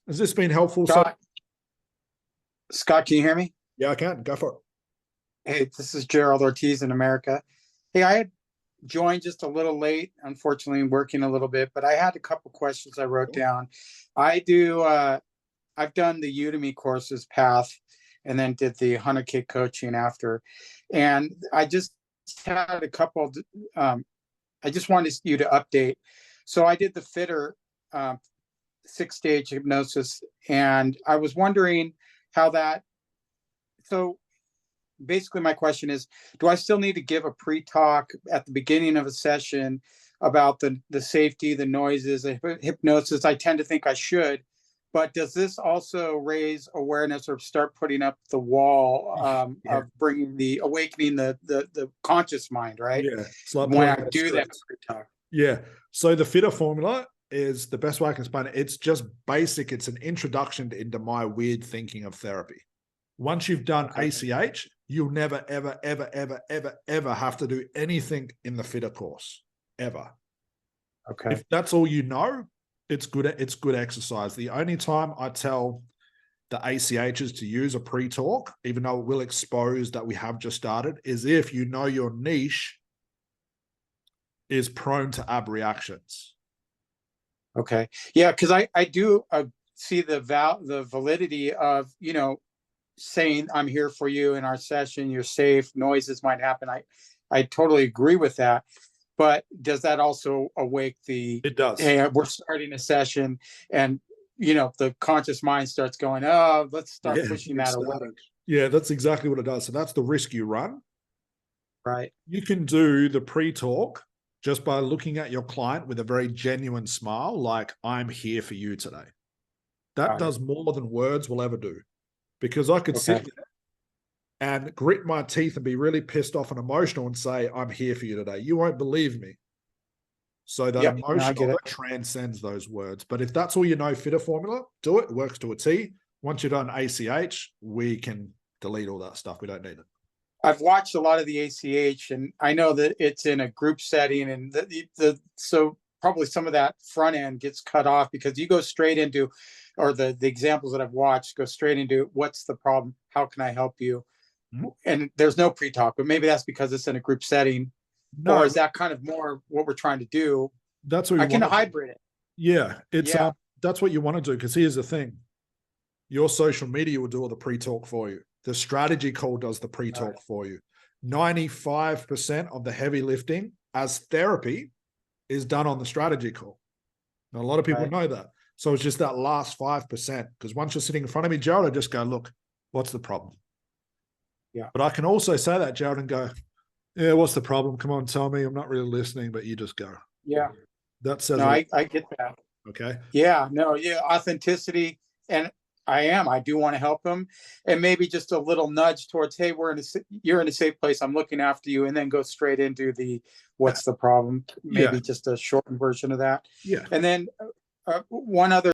Has this been helpful? Scott, can you hear me? Yeah, I can. Go for it. Hey, this is Gerald Ortiz in America. Hey, I had joined just a little late, unfortunately, working a little bit, but I had a couple questions I wrote down. I've done the Udemy courses path and then did the 100K coaching after. And I just had a couple, I just wanted you to update. So I did the fitter 6-stage hypnosis, and I was wondering how that, so basically my question is, do I still need to give a pre-talk at the beginning of a session about the safety, the noises, the hypnosis? I tend to think I should, but does this also raise awareness or start putting up the wall of awakening the conscious mind, right? Yeah. Like when I do that pre-talk. Yeah. So the fitter formula is the best way I can explain it. It's just basic. It's an introduction into my weird thinking of therapy. Once you've done ACH, you'll never, ever, ever, ever, ever, ever have to do anything in the fitter course, ever. Okay. If that's all you know, it's good exercise. The only time I tell the ACHs to use a pre-talk, even though it will expose that we have just started, is if you know your niche is prone to ab reactions. Okay. Yeah, because I do see the validity of, saying I'm here for you in our session, you're safe, noises might happen. I totally agree with that. But does that also awake It does. Hey, we're starting a session and the conscious mind starts going, oh, let's start pushing that away. Yeah, that's exactly what it does. So that's the risk you run. Right. You can do the pre-talk just by looking at your client with a very genuine smile, like, I'm here for you today. That does more than words will ever do. Because I could sit there and grit my teeth and be really pissed off and emotional and say, I'm here for you today. You won't believe me. So that emotion transcends those words. But if that's all you know, fitter formula, do it. It works to a T. Once you're done ACH, we can delete all that stuff. We don't need it. I've watched a lot of the ACH, and I know that it's in a group setting, and so probably some of that front end gets cut off because you go straight into, or the examples that I've watched go straight into, what's the problem? How can I help you? Mm-hmm. And there's no pre-talk, but maybe that's because it's in a group setting. No, or is that kind of more what we're trying to do? That's what I can hybrid it. Yeah, it's that's what you want to do, because here's the thing. Your social media will do all the pre-talk for you. The strategy call does the pre-talk for you. 95% of the heavy lifting as therapy is done on the strategy call. Now, a lot of people know that. So it's just that last 5%. Because once you're sitting in front of me, Gerald, I just go, look, what's the problem? Yeah. But I can also say that, Gerald, and go, yeah, what's the problem? Come on, tell me. I'm not really listening, but you just go. Yeah. That says I get that. Okay. Yeah. No, yeah. Authenticity. And I do want to help them. And maybe just a little nudge towards, hey, you're in a safe place. I'm looking after you. And then go straight into what's the problem? Maybe just a shortened version of that. Yeah. And then one other